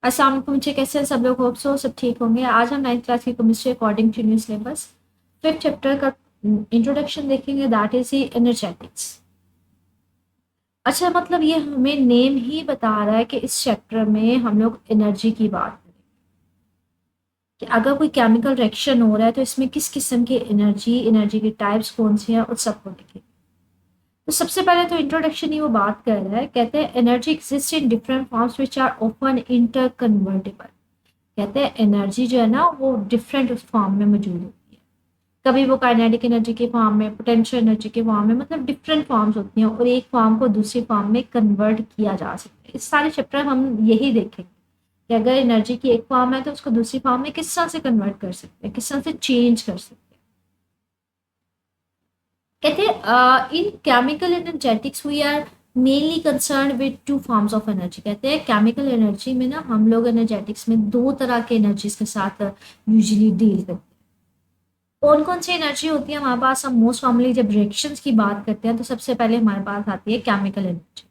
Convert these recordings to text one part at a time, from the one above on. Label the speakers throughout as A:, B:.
A: अस्सलाम वालेकुम, बच्चे कैसे हैं सब लोग? होप सो सब ठीक होंगे। आज हम 9th क्लास की chemistry according to new syllabus 5th chapter का इंट्रोडक्शन देखेंगे, दैट इज ही एनर्जेटिक्स। अच्छा, मतलब ये हमें नेम ही बता रहा है कि इस चैप्टर में हम लोग एनर्जी की बात करें कि अगर कोई केमिकल रिएक्शन हो रहा है तो इसमें किस किस्म की एनर्जी एनर्जी के टाइप्स कौन से हैं उस सबको देखेंगे। तो सबसे पहले तो इंट्रोडक्शन ही वो बात कर रहा है, कहते हैं energy exist in different forms which are open inter convertible. कहते हैं एनर्जी जो है ना वो डिफरेंट उस फॉर्म में मौजूद होती है। कभी वो काइनेटिक एनर्जी के फॉर्म में, पोटेंशियल एनर्जी के फॉर्म में, मतलब डिफरेंट फॉर्म्स होती हैं और एक फॉर्म को दूसरी फॉर्म में कन्वर्ट किया जा सकता है। इस सारे चैप्टर हम यही देखेंगे कि अगर एनर्जी की एक फॉर्म है तो उसको दूसरी फॉर्म में किस तरह से कन्वर्ट कर सकते हैं, किस तरह से चेंज कर सकते हैं। कहते हैं in chemical energetics we are mainly concern with two forms of energy. कहते हैं केमिकल एनर्जी में ना हम लोग एनर्जेटिक्स में दो तरह के एनर्जीज के साथ यूजुअली डील करते हैं। कौन कौन सी एनर्जी होती है हमारे पास? हम मोस्ट कॉमनली जब रिएक्शंस की बात करते हैं तो सबसे पहले हमारे पास आती है केमिकल एनर्जी।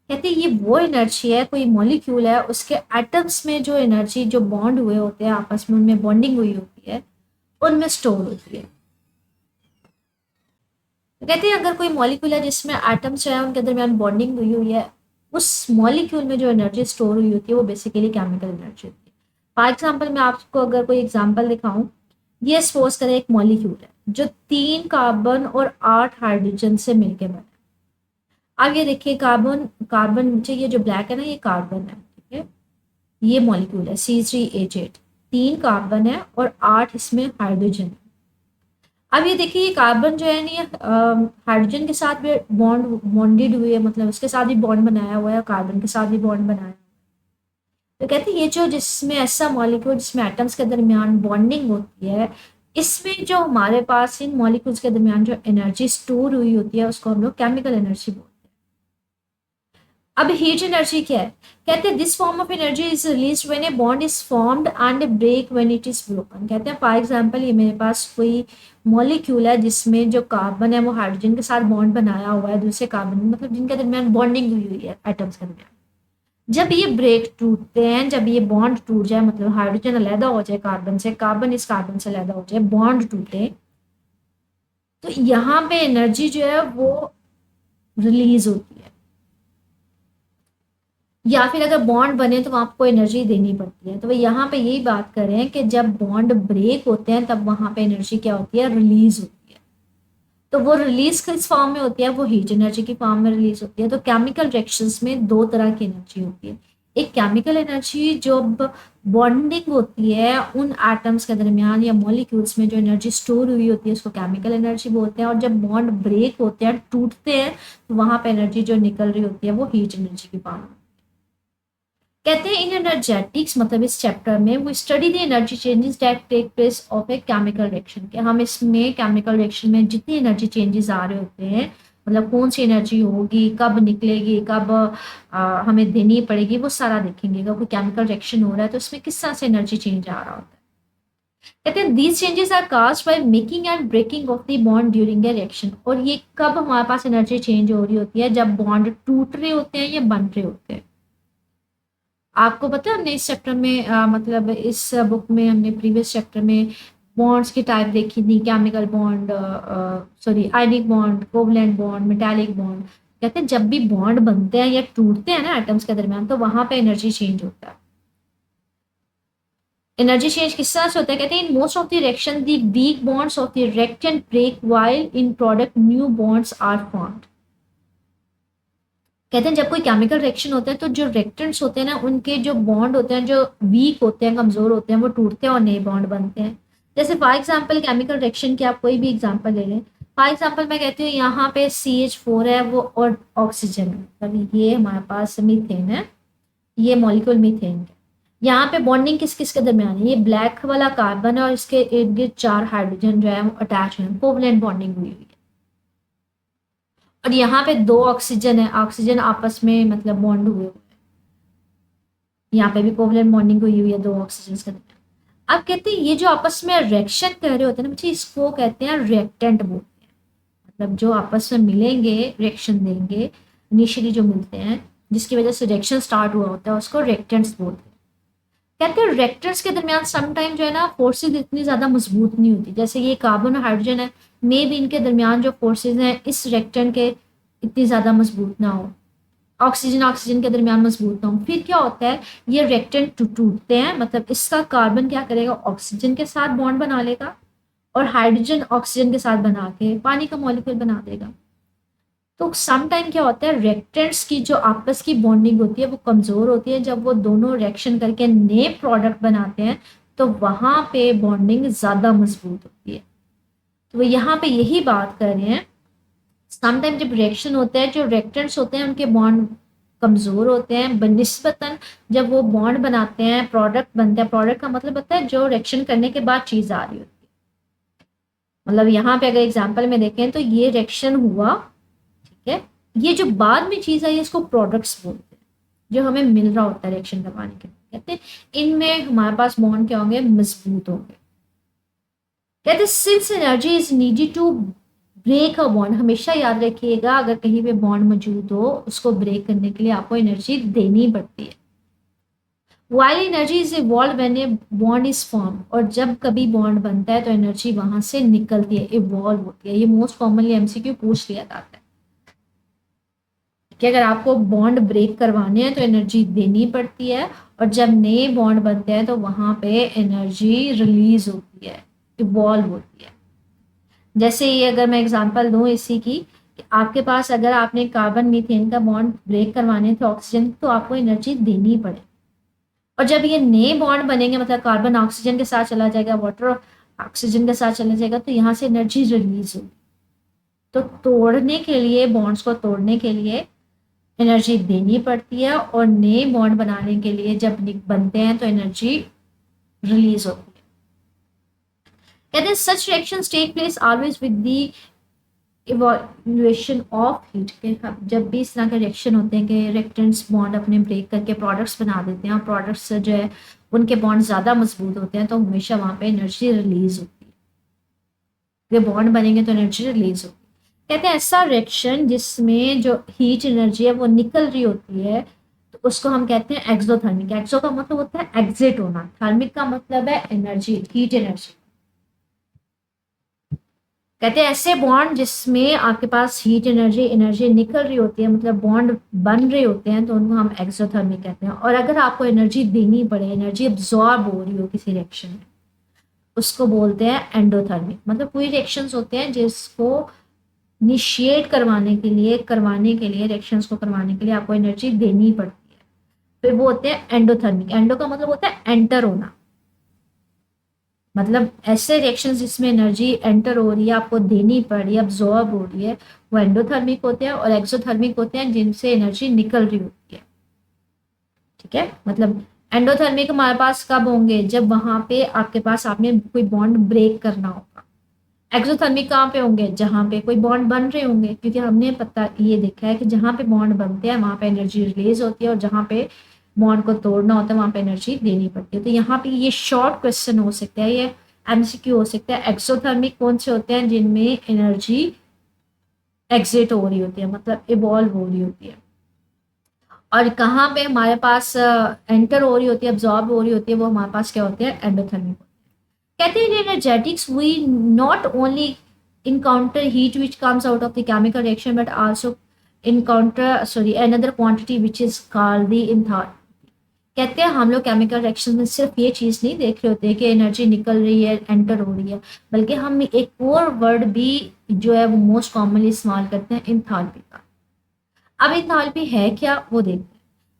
A: कहते हैं ये वो एनर्जी है, कोई मॉलिक्यूल है उसके एटम्स में जो एनर्जी, जो बॉन्ड हुए होते हैं आपस में, उनमें बॉन्डिंग हुई होती है, उनमें स्टोर होती है। तो कहते हैं अगर कोई मॉलिक्यूल है जिसमें एटम्स जो है उनके दरमियान बॉन्डिंग हुई हुई है, उस मॉलिक्यूल में जो एनर्जी स्टोर हुई होती है वो बेसिकली केमिकल एनर्जी होती है। फॉर एग्जाम्पल मैं आपको अगर कोई एग्जाम्पल दिखाऊं, ये सपोज करें एक मॉलिक्यूल है जो 3 कार्बन और 8 हाइड्रोजन से मिलकर बना है। अब ये देखिए, कार्बन कार्बन नीचे ये जो ब्लैक है ना, ये कार्बन है, ठीक है। ये मॉलिक्यूल है C3H8, 3 कार्बन है और 8 इसमें हाइड्रोजन है। अब ये देखिए, ये कार्बन जो है ना, ये हाइड्रोजन के साथ भी बॉन्डेड हुई है, मतलब उसके साथ भी बॉन्ड बनाया हुआ है, कार्बन के साथ भी बॉन्ड बनाया है। तो कहते हैं ये जो, जिसमें ऐसा मॉलिक्यूल जिसमें एटम्स के दरमियान बॉन्डिंग होती है, इसमें जो हमारे पास इन मॉलिक्यूल्स के दरमियान जो एनर्जी स्टोर हुई होती है उसको हम लोग केमिकल एनर्जी बोलते हैं। अब हीट एनर्जी क्या है? कहते हैं this form of energy is release when a bond is formed and break when it is broken. कहते हैं फॉर एग्जांपल, ये मेरे पास कोई मॉलिक्यूल है जिसमें जो कार्बन है वो हाइड्रोजन के साथ बॉन्ड बनाया हुआ है, दूसरे कार्बन में, मतलब जिनके दरमियान बॉन्डिंग हुई हुई है एटम्स के दरमियान। जब ये ब्रेक टूटते हैं, जब ये बॉन्ड टूट जाए, मतलब हाइड्रोजन अलहदा हो जाए कार्बन से, कार्बन इस कार्बन से अलहदा हो जाए, बॉन्ड टूटे, तो यहाँ पे एनर्जी जो है वो रिलीज होती है। या फिर अगर बॉन्ड बने तो आपको एनर्जी देनी पड़ती है। तो वह यहाँ पे यही बात कर रहे हैं कि जब बॉन्ड ब्रेक होते हैं तब वहां पे एनर्जी क्या होती है? रिलीज होती है। तो वो रिलीज किस फॉर्म में होती है? वो हीट एनर्जी की फॉर्म में रिलीज होती है। तो केमिकल रिएक्शंस में दो तरह की एनर्जी होती है। एक केमिकल एनर्जी जब बॉन्डिंग होती है उन एटम्स के दरमियान या मॉलिक्यूल्स में, जो एनर्जी स्टोर हुई होती है उसको केमिकल एनर्जी बोलते हैं। और जब बॉन्ड ब्रेक होते हैं, टूटते हैं, तो वहां पे एनर्जी जो निकल रही होती है वो हीट एनर्जी की फॉर्म में। कहते हैं इन एनर्जेटिक्स, मतलब इस चैप्टर में वो study the energy changes that take place of a chemical reaction, कि हम इसमें केमिकल रिएक्शन में जितनी एनर्जी चेंजेस आ रहे होते हैं, मतलब कौन सी एनर्जी होगी, कब निकलेगी, कब हमें देनी पड़ेगी, वो सारा देखेंगे। अगर कोई केमिकल रिएक्शन हो रहा है तो उसमें किस तरह से एनर्जी चेंज आ रहा होता है। कहते हैं these changes are caused by making and breaking of the bond during a reaction. और ये कब हमारे पास एनर्जी चेंज हो रही होती है? जब बॉन्ड टूट रहे होते हैं या बन रहे होते हैं। आपको पता है हमने इस चैप्टर में मतलब इस बुक में हमने प्रीवियस चैप्टर में बॉन्ड्स की टाइप देखी थी, chemical bond, sorry ionic bond, covalent bond, metallic bond. कहते हैं जब भी बॉन्ड बनते हैं या टूटते हैं ना एटम्स के दरमियान, तो वहां पे एनर्जी चेंज होता है। एनर्जी चेंज किस तरह से होता है? कहते हैं in most of the reaction the weak bonds of the reactant break while in product new bonds are formed. कहते हैं जब कोई केमिकल रिएक्शन होता है तो जो रिएक्टेंट्स होते हैं ना, उनके जो बॉन्ड होते हैं, जो वीक होते हैं, कमजोर होते हैं, वो टूटते हैं और नए बॉन्ड बनते हैं। जैसे फॉर एग्जांपल केमिकल रिएक्शन की आप कोई भी एग्जांपल ले लें। फॉर एग्जांपल मैं कहती हूँ यहाँ पे CH4 है वो, और ऑक्सीजन है, मतलब ये हमारे पास मीथेन है, ये मॉलिक्यूल मीथेन है। यहाँ पे बॉन्डिंग किस किस के दरमियान है? ये ब्लैक वाला कार्बन है और इसके इर्द गिर्द 4 हाइड्रोजन जो है वो अटैच है, कोवलेंट बॉन्डिंग हुई हुई है। और यहाँ पे 2 ऑक्सीजन है, ऑक्सीजन आपस में मतलब बॉन्ड हुए हुए हैं। यहाँ पे भी कोवलेंट बॉन्डिंग हुई हुई है 2 ऑक्सीजन के दरमियान। अब कहते हैं ये जो आपस में रिएक्शन कर रहे होते हैं ना बच्चे, इसको कहते हैं रिएक्टेंट बोलते हैं। मतलब जो आपस में मिलेंगे, रिएक्शन देंगे, इनिशियली जो मिलते हैं, जिसकी वजह से रिएक्शन स्टार्ट हुआ होता है, उसको रिएक्टेंट्स बोलते हैं। कहते हैं रिएक्टर्स के दरमियान सम टाइम जो है ना फोर्सेस इतनी ज़्यादा मजबूत नहीं होती, जैसे ये कार्बन और हाइड्रोजन है, मे भी इनके दरमियान जो फोर्सेस हैं इस रिएक्टेंट के इतनी ज़्यादा मजबूत ना हो, ऑक्सीजन ऑक्सीजन के दरमियान मजबूत ना हो। फिर क्या होता है, ये रिएक्टेंट टूटते हैं, मतलब इसका कार्बन क्या करेगा, ऑक्सीजन के साथ बॉन्ड बना लेगा और हाइड्रोजन ऑक्सीजन के साथ बना के पानी का मॉलिक्यूल बना देगा। तो सम टाइम क्या होता है, रिएक्टेंट्स की जो आपस की बॉन्डिंग होती है वो कमज़ोर होती है, जब वो दोनों रिएक्शन करके नए प्रोडक्ट बनाते हैं तो वहाँ पे बॉन्डिंग ज़्यादा मजबूत होती है। तो वो यहाँ पे यही बात कर रहे हैं, सम टाइम जब रिएक्शन होता है जो रिएक्टेंट्स होते हैं उनके बॉन्ड कमज़ोर होते हैं बनिस्बतन, जब वो बॉन्ड बनाते हैं प्रोडक्ट बनता है, प्रोडक्ट का मतलब होता है जो रिएक्शन करने के बाद चीज़ आ रही होती है। मतलब यहाँ पे अगर एग्जाम्पल में देखें तो ये रिएक्शन हुआ, ठीक है, ये जो बाद में चीज़ आई है इसको प्रोडक्ट्स बोलते हैं, जो हमें मिल रहा होता है रिएक्शन करवाने के, कहते हैं इनमें हमारे पास बॉन्ड क्या होंगे, मजबूत होंगे। कहते हैं since energy is needed to break a bond, हमेशा याद रखिएगा अगर कहीं पे बॉन्ड मौजूद हो उसको ब्रेक करने के लिए आपको एनर्जी देनी पड़ती है। While energy is evolve when a bond is form, और जब कभी बॉन्ड बनता है तो एनर्जी वहां से निकलती है, इवॉल्व होती है। ये मोस्ट कॉमनली एमसीक्यू पूछ लिया जाता है कि अगर आपको बॉन्ड ब्रेक करवाने हैं तो एनर्जी देनी पड़ती है, और जब नए बॉन्ड बनते हैं तो वहां पे एनर्जी रिलीज होती है, इवॉल्व होती है। जैसे ये अगर मैं एग्जांपल दूं इसी की, कि आपके पास अगर आपने कार्बन मीथेन का बॉन्ड ब्रेक करवाने थे ऑक्सीजन, तो आपको एनर्जी देनी पड़े, और जब ये नए बॉन्ड बनेंगे मतलब कार्बन ऑक्सीजन के साथ चला जाएगा, वाटर ऑक्सीजन के साथ चला जाएगा, तो यहाँ से एनर्जी रिलीज होगी। तो तोड़ने के लिए, बॉन्ड्स को तोड़ने के लिए एनर्जी देनी पड़ती है, और नए बॉन्ड बनाने के लिए जब बनते हैं तो एनर्जी रिलीज होती है। कहते हैं such reactions take place always with the evolution of heat, के जब भी इस तरह के रिएक्शन होते हैं कि रिएक्टेंट्स बॉन्ड अपने ब्रेक करके प्रोडक्ट्स बना देते हैं, और प्रोडक्ट्स जो है उनके बॉन्ड ज़्यादा मजबूत होते हैं, तो हमेशा वहाँ पे एनर्जी रिलीज होती है, वे बॉन्ड बनेंगे तो एनर्जी रिलीज होगी। कहते हैं ऐसा रिएक्शन जिसमें जो हीट एनर्जी है वो निकल रही होती है, तो उसको हम कहते हैं एक्सोथर्मिक। एक्सो का मतलब होता है एग्जिट होना, थर्मिक का मतलब है एनर्जी, हीट एनर्जी। कहते हैं ऐसे बॉन्ड जिसमें आपके पास हीट एनर्जी एनर्जी निकल रही होती है, मतलब बॉन्ड बन रहे होते हैं, तो उनको हम एक्सोथर्मिक कहते हैं। और अगर आपको एनर्जी देनी पड़े, एनर्जी अब्जॉर्ब हो रही हो किसी रिएक्शन में, उसको बोलते हैं एंडोथर्मिक। मतलब कोई रिएक्शंस होते हैं जिसको इनिशिएट करवाने के लिए रिएक्शंस को करवाने के लिए आपको एनर्जी देनी पड़ती है, फिर वो होते हैं एंडोथर्मिक। एंडो का मतलब होता है एंटर होना, मतलब ऐसे रिएक्शंस जिसमें एनर्जी एंटर हो रही है, आपको देनी पड़ रही है, अब्जॉर्ब हो रही है, वो एंडोथर्मिक होते हैं। और एक्सोथर्मिक होते हैं जिनसे एनर्जी निकल रही होती है, ठीक है। मतलब एंडोथर्मिक हमारे पास कब होंगे, जब वहां पे आपके पास आपने कोई बॉन्ड ब्रेक करना होगा। एक्सोथर्मिक कहाँ पे होंगे, जहाँ पे कोई बॉन्ड बन रहे होंगे, क्योंकि हमने पता ये देखा है कि जहाँ पे बॉन्ड बनते हैं वहां पे एनर्जी रिलीज होती है, और जहाँ पे बॉन्ड को तोड़ना होता है वहां पे एनर्जी देनी पड़ती है। तो यहाँ पे ये शॉर्ट क्वेश्चन हो सकता है, ये एमसीक्यू हो सकता है। एक्सोथर्मिक कौन से होते हैं, जिनमें एनर्जी एग्जिट हो रही होती है, मतलब इवॉल्व हो रही होती है, और कहाँ पे हमारे पास एंटर हो रही होती है, अब्जॉर्ब हो रही होती है, वो हमारे पास क्या होते हैं, एंडोथर्मिक। कहते हैं in energetics we not only encounter heat which comes out of the chemical reaction but also encounter another quantity which is called the enthalpy। कहते हैं हम लोग केमिकल रिएक्शन में सिर्फ ये चीज़ नहीं देख रहे होते कि एनर्जी निकल रही है, एंटर हो रही है, बल्कि हम एक और वर्ड भी जो है वो मोस्ट कॉमनली इस्तेमाल करते हैं, इंथाल्पी का। अब इंथाल्पी है क्या वो देखते हैं।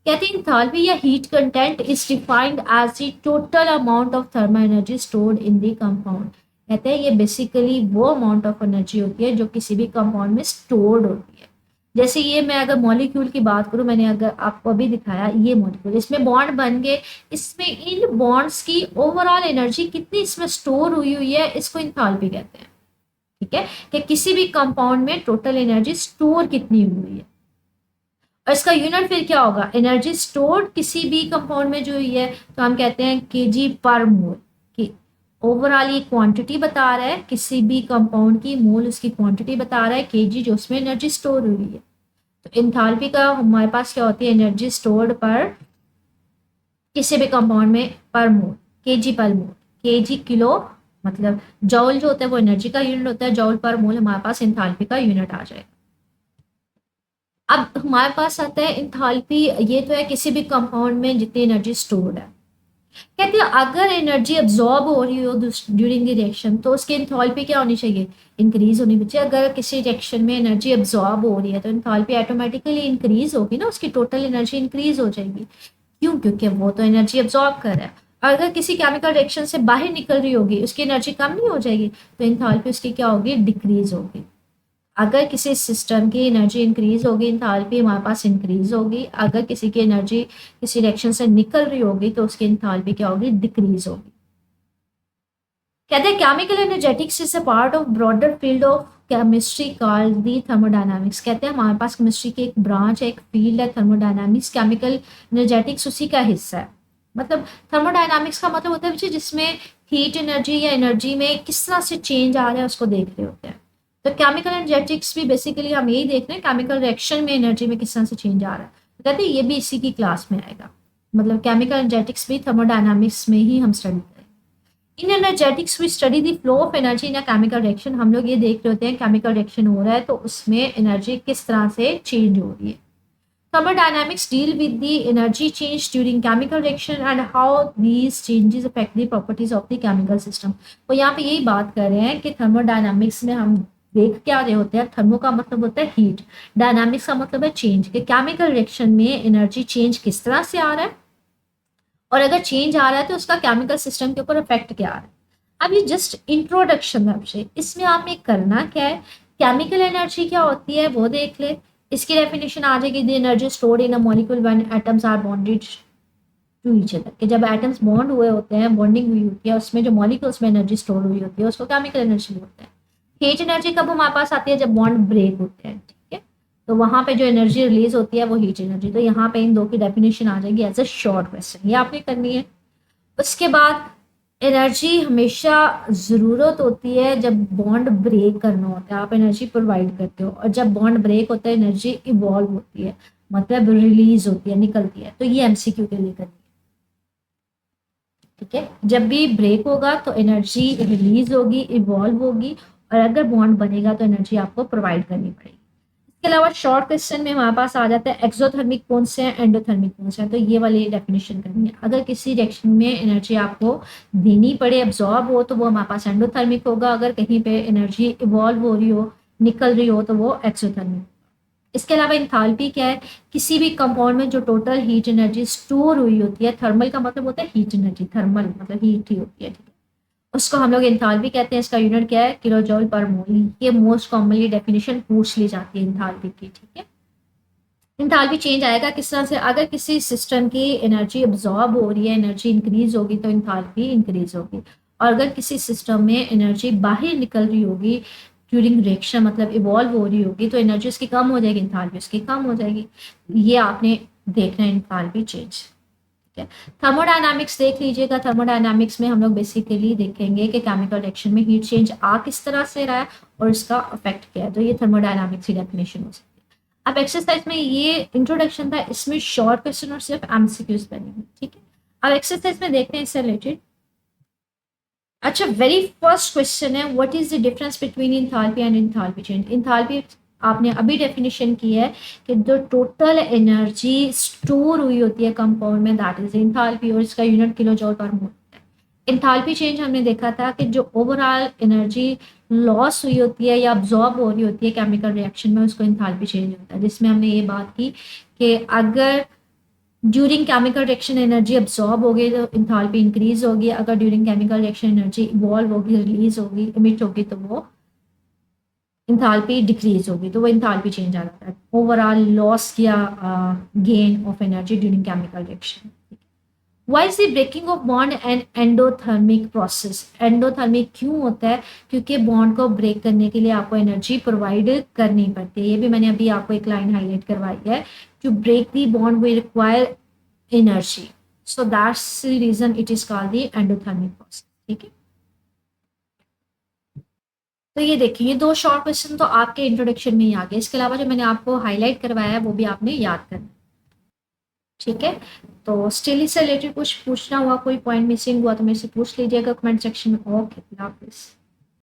A: कहते हैं इंथाल्पी या heat content is defined as the total amount of thermal energy stored in the compound. कहते हैं ये बेसिकली वो अमाउंट ऑफ एनर्जी होती है जो किसी भी कंपाउंड में स्टोर्ड होती है। जैसे ये मैं अगर मॉलिक्यूल की बात करूं, मैंने अगर आपको अभी दिखाया ये मॉलिक्यूल, इसमें बॉन्ड बन गए, इसमें इन बॉन्ड्स की ओवरऑल एनर्जी कितनी इसमें स्टोर हुई है, इसको इंथाल्पी कहते हैं, ठीक है, कि किसी भी कंपाउंड में टोटल एनर्जी स्टोर कितनी हुई है। और इसका यूनिट फिर क्या होगा, एनर्जी स्टोर्ड किसी भी कंपाउंड में जो हुई है, तो हम कहते हैं केजी पर मोल। कि ओवरऑल ये क्वांटिटी बता रहा है किसी भी कंपाउंड की, मोल उसकी क्वांटिटी बता रहा है, केजी जो उसमें एनर्जी स्टोर हुई है। तो इंथाल्पी का हमारे पास क्या होती है, एनर्जी स्टोर्ड पर किसी भी कंपाउंड में पर मोल, केजी पर मोल, केजी किलो मतलब जॉल जो होता है वो एनर्जी का यूनिट होता है, जॉल पर मोल हमारे पास एंथैल्पी का यूनिट आ जाएगा। अब हमारे पास आता है एंथैल्पी, ये तो है किसी भी कंपाउंड में जितनी एनर्जी स्टोर्ड है। कहते हैं अगर एनर्जी अब्जॉर्ब हो रही हो ड्यूरिंग द रिएक्शन तो उसकी एंथैल्पी क्या होनी चाहिए, इंक्रीज होनी चाहिए। अगर किसी रिएक्शन में एनर्जी अब्जॉर्ब हो रही है तो एंथैल्पी ऑटोमेटिकली इंक्रीज होगी ना, उसकी टोटल एनर्जी इंक्रीज हो जाएगी। क्यों? क्योंकि वो तो एनर्जी अब्जॉर्ब कर रहा है। अगर किसी केमिकल रिएक्शन से बाहर निकल रही होगी उसकी एनर्जी कम नहीं हो जाएगी, तो एंथैल्पी उसकी क्या होगी, डिक्रीज होगी। अगर किसी सिस्टम की एनर्जी इंक्रीज होगी एंथैल्पी हमारे पास इंक्रीज होगी, अगर किसी की एनर्जी किसी रिएक्शन से निकल रही होगी तो उसकी एंथैल्पी क्या होगी, डिक्रीज होगी। कहते हैं chemical energetics is a part of broader field of chemistry called the thermodynamics. कहते हैं हमारे पास केमिस्ट्री की एक ब्रांच है, एक फील्ड है थर्मोडायनामिक्स, केमिकल एनर्जेटिक्स उसी का हिस्सा है। मतलब थर्मोडायनामिक्स का मतलब होता है जिसमें हीट एनर्जी या एनर्जी में किस तरह से चेंज आ रहा है उसको देख रहे होते हैं। तो केमिकल एनर्जेटिक्स भी बेसिकली हम यही देख रहे हैं, केमिकल रिएक्शन में एनर्जी में किस तरह से चेंज आ रहा है। तो कहते हैं ये भी इसी की क्लास में आएगा, मतलब केमिकल एनर्जेटिक्स भी थर्मोडायनामिक्स में ही हम स्टडी करेंगे। In energetics we study the flow of energy in a chemical reaction. हम लोग ये देख रहे होते हैं केमिकल रिएक्शन हो रहा है तो उसमें एनर्जी किस तरह से चेंज हो रही है। Thermodynamics deal with the energy change during chemical reaction and how these changes affect the properties of the chemical system। तो यहाँ पे यही बात कर रहे हैं कि थर्मोडायनामिक्स में हम देख क्या रहे होते हैं, थर्मो का मतलब होता है हीट, डायनामिक्स का मतलब है चेंज, कि केमिकल रिएक्शन में एनर्जी चेंज किस तरह से आ रहा है और अगर चेंज आ रहा है तो उसका केमिकल सिस्टम के ऊपर इफेक्ट क्या आ रहा है। अब ये जस्ट इंट्रोडक्शन है आपसे, इसमें आपने करना क्या है, केमिकल एनर्जी क्या होती है वो देख ले। इसकी डेफिनेशन आ जाएगी, the energy stored in a molecule when atoms are bonded to each other, कि जब एटम्स बॉन्ड हुए होते हैं, बॉन्डिंग हुई होती है, उसमें जो मॉलिक्यूल्स में एनर्जी स्टोर हुई होती है उसको केमिकल एनर्जी बोलते हैं। हीट एनर्जी कब हमारे पास आती है, जब बॉन्ड ब्रेक होते हैं, ठीक है, तो वहां पे जो एनर्जी रिलीज होती है वो हीट एनर्जी। तो यहाँ पे इन दो की डेफिनेशन आ जाएगी एज अ शॉर्ट क्वेश्चन, ये आपने करनी है। उसके बाद एनर्जी हमेशा ज़रूरत होती है जब बॉन्ड ब्रेक करना होता है, आप एनर्जी प्रोवाइड करते हो, और जब बॉन्ड ब्रेक होता है एनर्जी इवॉल्व होती है, मतलब रिलीज होती है, निकलती है। तो ये एमसीक्यू के लिए करनी है, ठीक है। जब भी ब्रेक होगा तो एनर्जी रिलीज होगी, इवॉल्व होगी, और अगर बॉन्ड बनेगा तो एनर्जी आपको प्रोवाइड करनी पड़ेगी। इसके अलावा शॉर्ट क्वेश्चन में हमारे पास आ जाता है एक्सोथर्मिक कौन से हैं, एंडोथर्मिक कौन से हैं। तो ये वाली डेफिनेशन करनी है, अगर किसी रिएक्शन में एनर्जी आपको देनी पड़े, एब्जॉर्ब हो, तो वो हमारे पास एंडोथर्मिक होगा, अगर कहीं पे एनर्जी इवॉल्व हो रही हो, निकल रही हो, तो वो एक्सोथर्मिक। इसके अलावा इंथैल्पी क्या है, किसी भी कंपाउंड में जो टोटल हीट एनर्जी स्टोर हुई होती है, थर्मल का मतलब होता है हीट एनर्जी, थर्मल मतलब हीट ही होती है, ठीक है, उसको हम लोग एंथैल्पी कहते हैं। इसका यूनिट क्या है, किलो जॉल पर मोल। ये मोस्ट कॉमनली डेफिनेशन पूछ ली जाती है एंथैल्पी की, ठीक है। एंथैल्पी चेंज आएगा किस तरह से, अगर किसी सिस्टम की एनर्जी अब्जॉर्ब हो रही है, एनर्जी इंक्रीज होगी तो एंथैल्पी इंक्रीज होगी, और अगर किसी सिस्टम में एनर्जी बाहर निकल रही होगी ड्यूरिंग रिएक्शन, मतलब इवॉल्व हो रही होगी, तो एनर्जी उसकी कम हो जाएगी, एंथैल्पी उसकी कम हो जाएगी। ये आपने देखना है एंथैल्पी चेंज, ठीक है। थर्मोडायनामिक्स देख लीजिएगा, थर्मोडायनामिक्स में हम लोग बेसिकली देखेंगे कि केमिकल रिएक्शन में हीट चेंज आ किस तरह से रहा है और इसका इफेक्ट क्या है। तो ये थर्मोडायनामिक्स की डेफिनेशन हो सकती है। अब एक्सरसाइज में ये इंट्रोडक्शन था, इसमें शॉर्ट क्वेश्चन और सिर्फ एमसीक्यूज बनेंगे, ठीक है। अब एक्सरसाइज में देखते हैं इससे रिलेटेड। अच्छा, वेरी फर्स्ट क्वेश्चन है, what is the difference between enthalpy and enthalpy change. Enthalpy आपने अभी डेफिनेशन की है कि जो टोटल एनर्जी स्टोर हुई होती है कंपाउंड में, दैट इज इंथैल्पी, और इसका यूनिट किलो जॉल पर मोल। इंथैल्पी चेंज हमने देखा था कि जो ओवरऑल एनर्जी लॉस हुई होती है या अब्जॉर्ब हो रही होती है केमिकल रिएक्शन में, उसको इंथैल्पी चेंज होता है, जिसमें हमने ये बात की कि अगर during chemical reaction energy absorb होगी तो इंथैल्पी इंक्रीज होगी, अगर during chemical reaction energy evolve होगी, रिलीज होगी, इमिट होगी, तो वो इंथैल्पी डिक्रीज होगी, तो वो इंथैल्पी चेंज आ जाता है, ओवरऑल लॉस या gain of energy during chemical reaction. Why is the breaking of bond and endothermic process. Endothermic क्यों होता है, क्योंकि बॉन्ड को ब्रेक करने के लिए आपको एनर्जी प्रोवाइड करनी पड़ती है। ये भी मैंने अभी आपको एक लाइन हाईलाइट करवाई है, to break the bond we require energy, so that's the reason it is called the endothermic process, ठीक है। तो ये देखिए, ये दो शॉर्ट क्वेश्चन तो आपके इंट्रोडक्शन में ही आ गए, इसके अलावा जो मैंने आपको हाईलाइट करवाया है वो भी आपने याद करना है। ठीक है, तो स्टिल से रिलेटेड कुछ पूछना हुआ, कोई पॉइंट मिसिंग हुआ तो मेरे से पूछ लीजिएगा कमेंट सेक्शन में। ओके, अल्लाह हाफिज़।